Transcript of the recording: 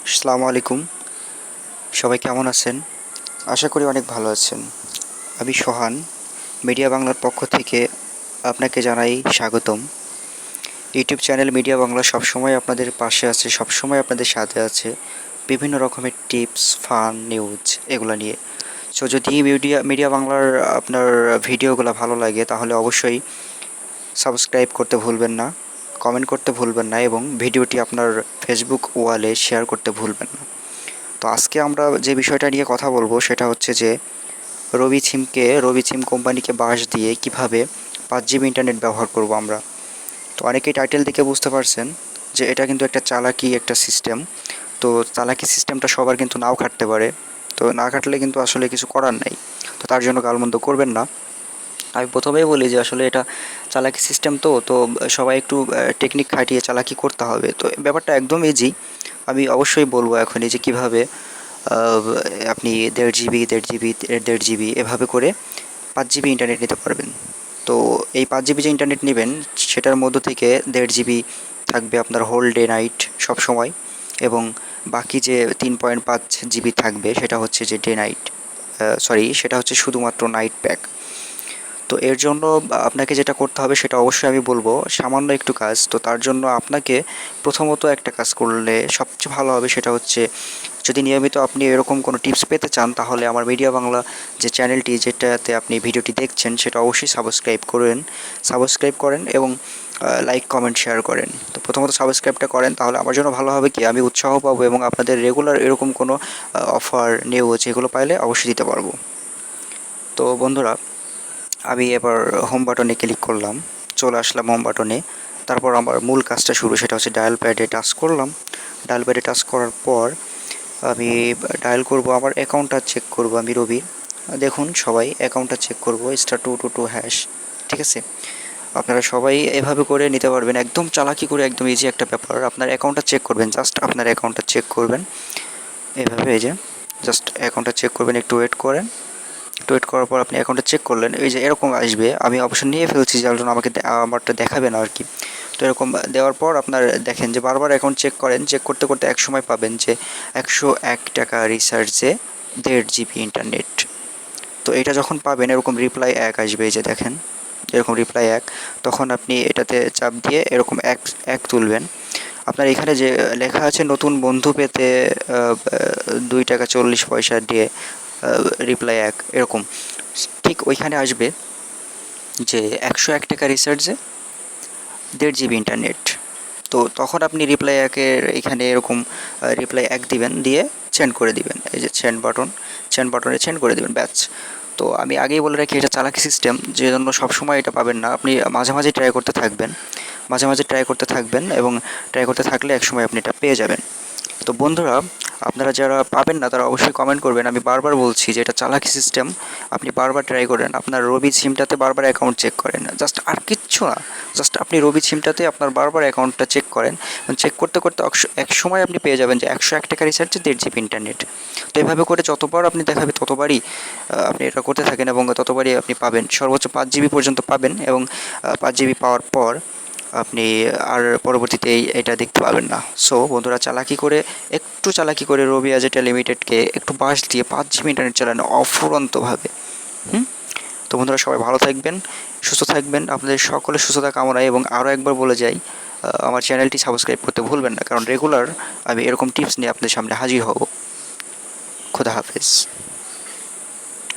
আসসালামু আলাইকুম। সবাই কেমন আছেন? আশা করি অনেক ভালো আছেন। আমি সোহান, মিডিয়া বাংলার পক্ষ থেকে আপনাকে জানাই স্বাগতম। ইউটিউব চ্যানেল মিডিয়া বাংলা সবসময় আপনাদের পাশে আছে, সবসময় আপনাদের সাথে আছে বিভিন্ন রকমের টিপস, ফান, নিউজ এগুলো নিয়ে। সো যদি মিডিয়া মিডিয়া বাংলার আপনার ভিডিওগুলো ভালো লাগে তাহলে অবশ্যই সাবস্ক্রাইব করতে ভুলবেন না, কমেন্ট করতে ভুলবেন না এবং ভিডিওটি আপনার ফেসবুক ওয়ালে শেয়ার করতে ভুলবেন না। তো আজকে আমরা যে বিষয়টা নিয়ে কথা বলবো সেটা হচ্ছে যে রবি সিম কোম্পানিকে বাঁশ দিয়ে কিভাবে 5 জিবি ইন্টারনেট ব্যবহার করব আমরা। তো অনেকেই টাইটেল দেখে বুঝতে পারছেন যে এটা কিন্তু একটা চালাকি একটা সিস্টেম। তো চালাকি সিস্টেমটা সবার কিন্তু নাও খাটতে পারে। তো না খাটলে কিন্তু আসলে কিছু করার নাই। তো তার জন্য গালমন্দ করবেন না। আমি প্রথমেই বলি যে আসলে এটা চালাকি সিস্টেম, তো সবাই একটু টেকনিক খাটিয়ে চালাকি করতে হবে। তো ব্যাপারটা একদম ইজি। আমি অবশ্যই বলবো এখনই যে কীভাবে আপনি 1.5 জিবি 1.5 জিবি 1.5 জিবি এভাবে করে 5 জিবি ইন্টারনেট নিতে পারবেন। তো এই 5 জিবি যে ইন্টারনেট নেবেন সেটার মধ্য থেকে 1.5 জিবি থাকবে আপনার হোল ডে নাইট সব সময়, এবং বাকি যে 3.5 জিবি থাকবে সেটা হচ্ছে যে ডে নাইট, সেটা হচ্ছে শুধুমাত্র নাইট প্যাক। তো এর জন্য আপনাকে যেটা করতে হবে সেটা অবশ্যই আমি বলবো সামান্য একটু কাজ। তো তার জন্য আপনাকে প্রথমত একটা কাজ করলে সবচেয়ে ভালো হবে, সেটা হচ্ছে যদি নিয়মিত আপনি এরকম কোনো টিপস পেতে চান তাহলে আমার মিডিয়া বাংলা যে চ্যানেলটি যেটাতে আপনি ভিডিওটি দেখছেন সেটা অবশ্যই সাবস্ক্রাইব করেন এবং লাইক কমেন্ট শেয়ার করেন। তো প্রথমত সাবস্ক্রাইবটা করেন, তাহলে আমার জন্য ভালো হবে কি আমি উৎসাহ পাবো এবং আপনাদের রেগুলার এরকম কোনো অফার নিউজ এগুলো পাইলে অবশ্যই দিতে পারবো। তো বন্ধুরা, আমি এবার হোম বাটনে ক্লিক করলাম, চলে আসলাম হোম বাটনে। তারপর আমার মূল কাজটা শুরু, সেটা হচ্ছে ডায়াল প্যাডে টাচ করলাম। ডায়াল প্যাডে টাচ করার পর আমি ডায়াল করব, আমার অ্যাকাউন্টটা চেক করব আমি রবির। দেখুন সবাই অ্যাকাউন্টটা চেক করব *222#। ঠিক আছে, আপনারা সবাই এভাবে করে নিতে পারবেন, একদম চালাকি করে, একদম ইজি একটা ব্যাপার। আপনার অ্যাকাউন্টটা চেক করবেন, জাস্ট আপনার অ্যাকাউন্টটা চেক করবেন এভাবে, এই যে জাস্ট অ্যাকাউন্টটা চেক করবেন, একটু ওয়েট করেন। ওয়েট করার পর আপনি অ্যাকাউন্টটা চেক করলেন, এই যে এরকম আসবে। আমি অবশ্য নিয়ে ফেলছি যার জন্য আমারটা দেখাবে না আর কি। তো এরকম দেওয়ার পর আপনার দেখেন যে বারবার অ্যাকাউন্ট চেক করেন, চেক করতে করতে এক সময় পাবেন যে 101 টাকা রিচার্জে 1.5 জিবি ইন্টারনেট। তো এটা যখন পাবেন এরকম রিপ্লাই 1 আসবে, এই যে দেখেন এরকম রিপ্লাই 1। তখন আপনি এটাতে চাপ দিয়ে এরকম এক এক তুলবেন। আপনার এখানে যে লেখা আছে নতুন বন্ধু পেতে 2 টাকা 40 পয়সা দিয়ে রিপ্লাই 1 এরকম, ঠিক ওইখানে আসবে যে 101 টাকা রিচার্জে 1.5 জিবি ইন্টারনেট। তো তখন আপনি রিপ্লাই 1-এর এখানে এরকম রিপ্লাই 1 দিবেন, দিয়ে সেন্ড করে দিবেন, এই যে সেন্ড বাটনে সেন্ড করে দিবেন, ব্যাচ। তো আমি আগেই বলে রাখি এটা চালাকি সিস্টেম, যে জন্য সবসময় এটা পাবেন না। আপনি মাঝে মাঝে ট্রাই করতে থাকবেন এবং ট্রাই করতে থাকলে একসময় আপনি এটা পেয়ে যাবেন। তো বন্ধুরা, আপনারা যারা পাবেন না তারা অবশ্যই কমেন্ট করবেন। আমি বারবার বলছি যে এটা চালাকি সিস্টেম, আপনি বারবার ট্রাই করেন। আপনার রবি সিমটাতে বারবার অ্যাকাউন্ট চেক করেন, জাস্ট আর কিচ্ছু না। জাস্ট আপনি রবি সিমটাতে আপনার বারবার অ্যাকাউন্টটা চেক করেন। চেক করতে করতে এক সময় আপনি পেয়ে যাবেন যে 101 টাকা রিচার্জে 1.5 জিবি ইন্টারনেট। তো এভাবে করে যতবার আপনি দেখাবে ততবারই আপনি এটা করতে থাকেন এবং ততবারই আপনি পাবেন, সর্বোচ্চ 5 জিবি পর্যন্ত পাবেন। এবং 5 জিবি পাওয়ার পর আপনি আর পরবর্তীতে এটা দেখতে পাবেন না। সো বন্ধুরা, একটু চালাকি করে রবি অ্যাজেটা লিমিটেডকে একটু বাঁশ দিয়ে 5 জিবি ইন্টারনেট চালানো অফুরন্তভাবে। তো বন্ধুরা, সবাই ভালো থাকবেন, সুস্থ থাকবেন, আপনাদের সকলের সুস্থতা কামনায়। এবং আরও একবার বলে যাই, আমার চ্যানেলটি সাবস্ক্রাইব করতে ভুলবেন না, কারণ রেগুলার আমি এরকম টিপস নিয়ে আপনাদের সামনে হাজির হব। খোদা হাফেজ।